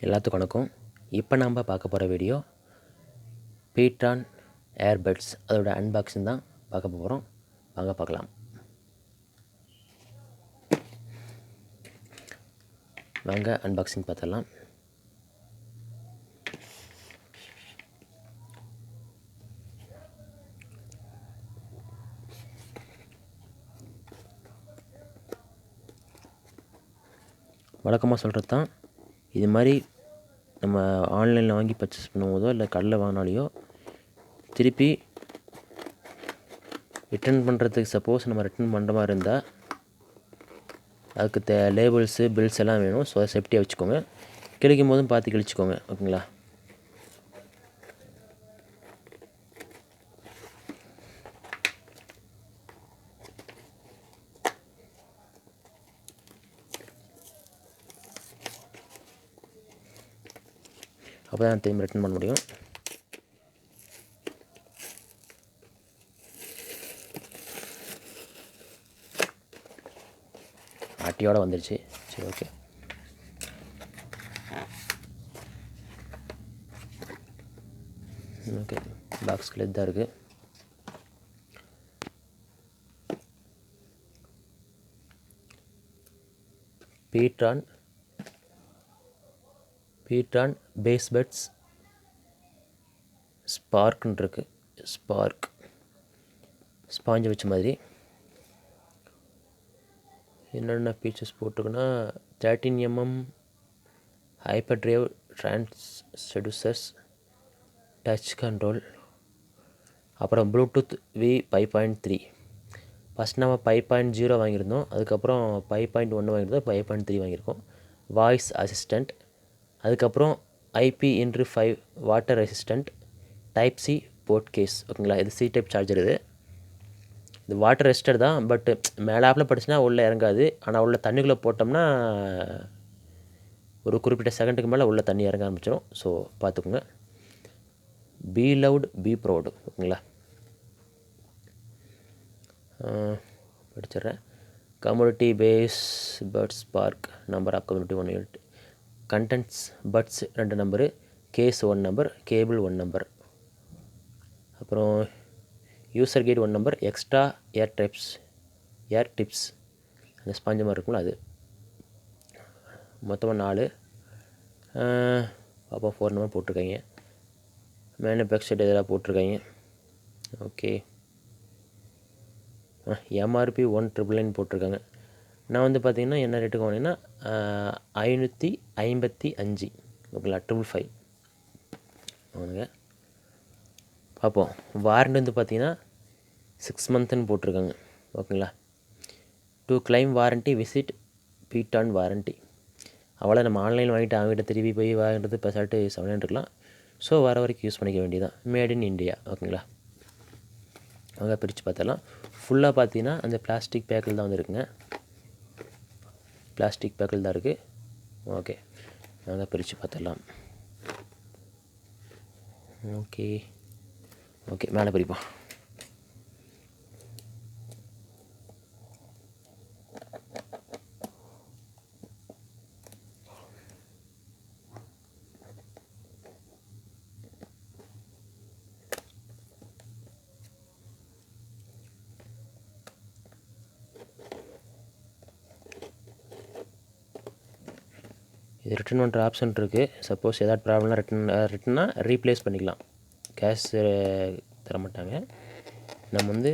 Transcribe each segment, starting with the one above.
எல்லாத்துக்கும் வணக்கம். இப்போ நம்ம பார்க்க போகிற வீடியோ பீட்ரான் ஏர்பட்ஸ் அதோட அன்பாக்சிங் தான் பார்க்க போகிறோம். வாங்க பார்க்கலாம். வாங்க அன்பாக்சிங் பார்த்துடலாம். வழக்கமாக சொல்கிறது தான், இது மாதிரி நம்ம ஆன்லைனில் வாங்கி பர்ச்சேஸ் பண்ணும்போதோ இல்லை கடையில் வாங்கினாலையோ திருப்பி ரிட்டர்ன் பண்ணுறதுக்கு சப்போஸ் நம்ம ரிட்டர்ன் பண்ணுற மாதிரி இருந்தால் அதுக்கு லேபிள்ஸு பில்ஸ் எல்லாம் வேணும். ஸோ சேஃப்டியாக வச்சுக்கோங்க. கிழிக்கும் போதும் பார்த்து கிழிச்சிக்கோங்க, ஓகேங்களா? அப்போ தான் திரும்பி ரிட்டர்ன் பண்ண முடியும். ஆட்டியோடு வந்துடுச்சு. சரி, ஓகே. ஓகே, பாக்ஸ்குள்ளே இதாக இருக்குது. பீட்ரான் பேஸ் பட்ஸ் ஸ்பார்க்னு இருக்குது. ஸ்பார்க் ஸ்பாஞ்சு வச்ச மாதிரி என்னென்ன ஃபீச்சர்ஸ் போட்டிருக்குன்னா 13 mm hyper drive transducers, touch control, அப்புறம் ப்ளூடூத் V 5.3. ஃபஸ்ட் நம்ம 5.0 வாங்கியிருந்தோம், அதுக்கப்புறம் 5.1 வாங்கியிருந்தோம், 5.3 வாங்கியிருக்கோம். வாய்ஸ் அசிஸ்டண்ட், அதுக்கப்புறம் IP/5 water resistant, type C port case, ஓகேங்களா? இது C டைப் சார்ஜர். இது வாட்டர் ரெசிஸ்டர் தான், பட் மேலாப்பில் படிச்சுன்னா உள்ளே இறங்காது. ஆனால் உள்ள தண்ணிக்குள்ளே போட்டோம்னா ஒரு குறிப்பிட்ட செகண்டுக்கு மேலே உள்ள தண்ணி இறங்க ஆரம்பிச்சிடும். ஸோ பார்த்துக்குங்க. பி லவுட் பி ப்ரௌடு, ஓகேங்களா? படிச்சிடுறேன். Community base buds spark, number of community 1 unit, contents buds 2 number, case 1 number, cable 1 number, அப்புறம் user guide 1 number, extra air tips அந்த ஸ்பாஞ்சு மாதிரி இருக்கும்ல அது. மொத்தமாக 4. அப்போ 4 நம்பர் போட்டிருக்காங்க. மேனுஃபேக்சர்ட் இதெல்லாம் போட்டிருக்காங்க. ஓகே. MRP 1,999 போட்டிருக்காங்க. நான் வந்து பார்த்திங்கன்னா என்ன ரேட்டுக்கு வாங்கினேன்னா 555, ஓகேங்களா? 555 வாங்குங்க. பார்ப்போம். வாரண்டி வந்து பார்த்திங்கன்னா 6 மந்த்துன்னு போட்டிருக்காங்க, ஓகேங்களா? To claim warranty visit பீட்ரான் warranty. அவ்வளோ நம்ம ஆன்லைன் வாங்கிட்டு அவங்ககிட்ட திரும்பி போய் வாங்கிட்டு பெசாட்டு 700 இருக்கலாம். ஸோ வர வரைக்கும் யூஸ் பண்ணிக்க வேண்டியதான். மேட் இன் இண்டியா, ஓகேங்களா? அவங்க பிரித்து பார்த்தலாம். ஃபுல்லாக பார்த்தீங்கன்னா அந்த பிளாஸ்டிக் பேக்கில் தான் வந்துருக்குங்க. பிளாஸ்டிக் பேக்கில் தான் இருக்குது. ஓகே, நாங்கள் பிரித்து பார்த்துடலாம். ஓகே ஓகே, மேலே பிரிப்போம். இது ரிட்டர்ன் பண்ணுற ஆப்ஷன் இருக்குது. சப்போஸ் ஏதாவது ப்ராப்ளம்னா ரிட்டன்னா ரீப்ளேஸ் பண்ணிக்கலாம். கேஷ் தர மாட்டாங்க, நம்ம வந்து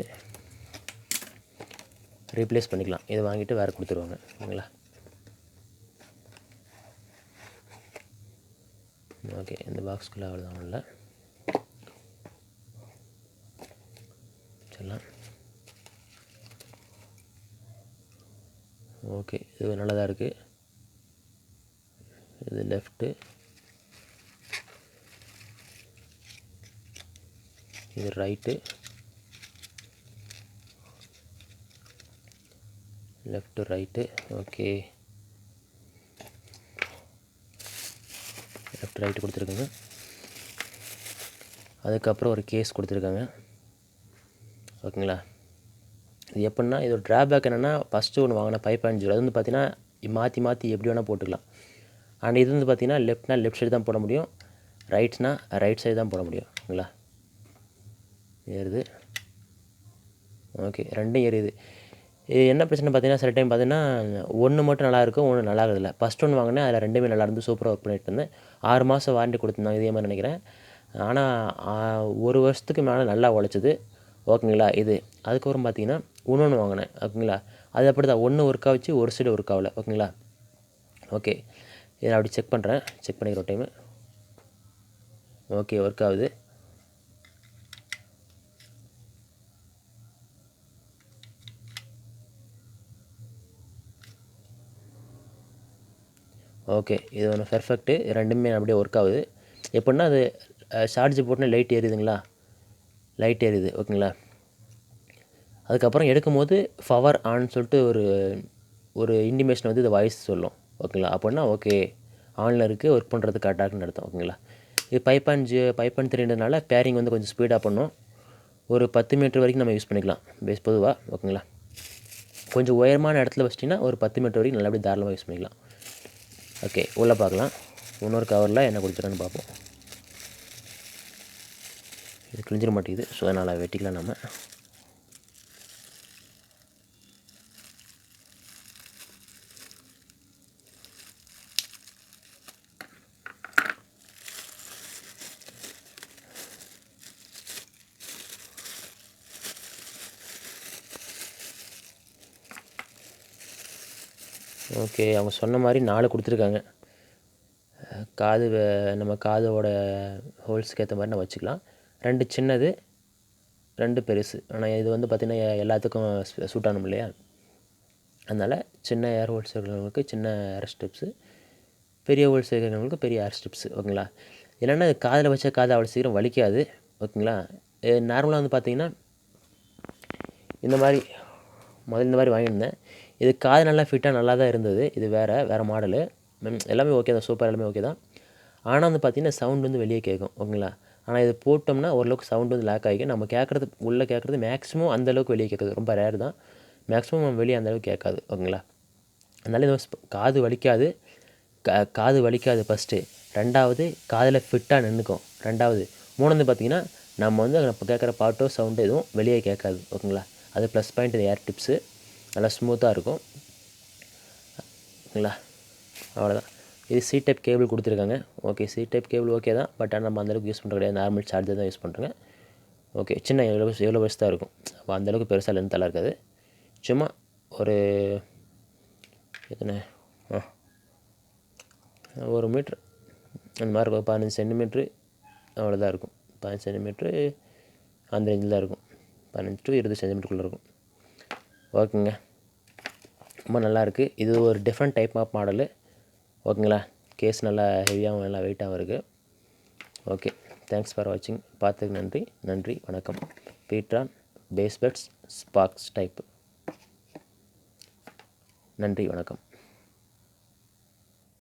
ரீப்ளேஸ் பண்ணிக்கலாம். இதை வாங்கிட்டு வேறு கொடுத்துருவாங்க, ஓகேங்களா? ஓகே, இந்த பாக்ஸ்குள்ளே அவ்வளோதான் இல்லை சொல்லலாம். ஓகே, இது நல்லதாக இருக்குது. இது லெஃப்ட்டு, இது right, left right. Okay, left right கொடுத்துருக்காங்க. அதுக்கப்புறம் ஒரு கேஸ் கொடுத்துருக்காங்க, ஓகேங்களா? இது எப்படின்னா, இதோட ட்ராபேக் என்னென்னா, ஃபஸ்ட்டு ஒன்று வாங்கினா 5.0 அது வந்து பார்த்திங்கன்னா மாற்றி எப்படி வேணால் போட்டுக்கலாம். அண்ட் இது வந்து பார்த்திங்கன்னா லெஃப்ட் சைடு தான் போட முடியும், ரைட்ஸ்னால் ரைட் சைடு தான் போட முடியும். ஓகேங்களா, ஏறுது. ஓகே, ரெண்டும் ஏறியுது. இது என்ன பிரச்சனை பார்த்தீங்கன்னா, சில டைம் பார்த்தீங்கன்னா ஒன்று மட்டும் நல்லாயிருக்கும், ஒன்று நல்லா இருக்கிறதில்ல. ஃபஸ்ட் ஒன்று வாங்கினேன், அதில் ரெண்டுமே நல்லாயிருந்து சூப்பராக ஒர்க் பண்ணிட்டு இருந்தேன். 6 மாதம் வாரண்டி கொடுத்துருந்தாங்க இதே மாதிரி நினைக்கிறேன். ஆனால் 1 வருஷத்துக்கு மேலே நல்லா உழைச்சிது. ஓகேங்களா, இது அதுக்கப்புறம் பார்த்தீங்கன்னா இன்னொன்று வாங்கினேன். ஓகேங்களா, அது அப்படி தான் ஒன்று ஒர்க் ஆச்சு, ஒரு சைடு ஒர்க் ஆகலை. ஓகேங்களா, ஓகே, இதை அப்படி செக் பண்ணுறேன், செக் பண்ணிக்கிற டைமு. ஓகே, ஒர்க் ஆகுது. ஓகே, இது ஒன்று பெர்ஃபெக்ட்டு. ரெண்டுமே அப்படியே ஒர்க் ஆகுது. எப்படின்னா அது சார்ஜ் போட்டோன்னே லைட் எரியுதுங்களா, லைட் எரியுது. ஓகேங்களா, அதுக்கப்புறம் எடுக்கும்போது பவர் ஆன் சொல்லிட்டு ஒரு இன்டிமேஷன் வந்து இது வாய்ஸ் சொல்லும். ஓகேங்களா, அப்படின்னா ஓகே ஆனில் இருக்குது, ஒர்க் பண்ணுறது கரெக்டாக இருக்குன்னு அர்த்தம். ஓகேங்களா, இது 5.3ன்றதுனால பேரிங் வந்து கொஞ்சம் ஸ்பீடாக பண்ணும். ஒரு 10 மீட்டர் வரைக்கும் நம்ம யூஸ் பண்ணிக்கலாம் பேஸ் பொதுவாக. ஓகேங்களா, கொஞ்சம் உயரமான இடத்துல வச்சிட்டிங்கன்னா ஒரு 10 மீட்டர் வரைக்கும் நல்லபடியாக தாராளமாக யூஸ் பண்ணிக்கலாம். ஓகே, உள்ளே பார்க்கலாம். இன்னொரு கவரில் என்ன கொடுத்துருக்கான்னு பார்ப்போம். இது கிழிஞ்சிட மாட்டேங்குது, ஸோ அதனால் வெட்டிக்கலாம் நம்ம. ஓகே, அவங்க சொன்ன மாதிரி 4 கொடுத்துருக்காங்க. நம்ம காதோட ஹோல்ஸுக்கு ஏற்ற மாதிரி நம்ம வச்சுக்கலாம். 2 சின்னது, 2 பெருசு. ஆனால் இது வந்து பார்த்திங்கன்னா எல்லாத்துக்கும் சூட் ஆகணும் இல்லையா, அதனால் சின்ன ஏர் ஹோல்ஸ் இருக்கிறவங்களுக்கு சின்ன ஏர் ஸ்ட்ரிப்ஸு, பெரிய ஹோல்ஸ் இருக்கிறவங்களுக்கு பெரிய ஏர் ஸ்ட்ரிப்ஸு. ஓகேங்களா, இல்லைன்னா காதில் வச்ச காது அவ்வளோ சீக்கிரம் வலிக்காது. ஓகேங்களா, நார்மலாக வந்து பார்த்திங்கன்னா இந்த மாதிரி இந்த மாதிரி வாங்கியிருந்தேன். இது காது நல்லா ஃபிட்டாக நல்லா தான் இருந்தது. இது வேறு மாடலு. எல்லாமே ஓகே தான், சூப்பர், எல்லாமே ஓகே தான். ஆனால் வந்து பார்த்திங்கன்னா சவுண்ட் வந்து வெளியே கேட்கும். ஓகேங்களா, ஆனால் இது போட்டோம்னா ஓரளவுக்கு சவுண்ட் வந்து லேக் ஆகிக்கும். நம்ம கேட்குறது உள்ளே கேட்குறது மேக்ஸிமம் அந்தளவுக்கு வெளியே கேட்குது, ரொம்ப ரேர் தான். மேக்ஸிமம் வெளியே அந்தளவுக்கு கேட்காது. ஓகேங்களா, அதனால இது காது வலிக்காது. காது வலிக்காது ஃபஸ்ட்டு. 2வது காதில் ஃபிட்டாக நின்றுக்கும் 2வது. 3வது பார்த்திங்கன்னா நம்ம வந்து இப்போ கேட்குற பாட்டோ சவுண்டு எதுவும் வெளியே கேட்காது. ஓகேங்களா, அது ப்ளஸ் பாயிண்ட். இது ஏர் டிப்ஸு நல்லா ஸ்மூத்தாக இருக்கும். ஓகேங்களா, அவ்வளோதான். இது சி டைப் கேபிள் கொடுத்துருக்காங்க. Okay, C type cable okay தான், பட் ஆனால் நம்ம அந்தளவுக்கு யூஸ் பண்ணுறது கிடையாது, நார்மல் சார்ஜர் தான் யூஸ் பண்ணுறேங்க. ஓகே, சின்ன எவ்வளோ பெருசு தான் இருக்கும், அப்போ அந்தளவுக்கு பெருசாக லென்த்தெல்லாம் இருக்காது. சும்மா ஒரு எத்தனை 1 மீட்ரு அந்த மாதிரி இருக்கும், 15 சென்டிமீட்ரு அவ்வளோதான் இருக்கும். 15 சென்டிமீட்ரு அந்த ரேஞ்சில் தான் இருக்கும், 15 to 20 சென்டிமீட்டருக்குள்ளே இருக்கும். ஓகேங்க, ரொம்ப நல்லாயிருக்கு. இது ஒரு டிஃப்ரெண்ட் டைப் ஆஃப் மாடலு. ஓகேங்களா, கேஸ் நல்லா ஹெவியாகவும் நல்லா வெயிட்டாகவும் இருக்குது. ஓகே, தேங்க்ஸ் ஃபார் வாட்சிங். பார்த்ததுக்கு நன்றி, வணக்கம். பீட்ரான் பேஸ் பட்ஸ் ஸ்பார்க்ஸ் டைப். நன்றி, வணக்கம்.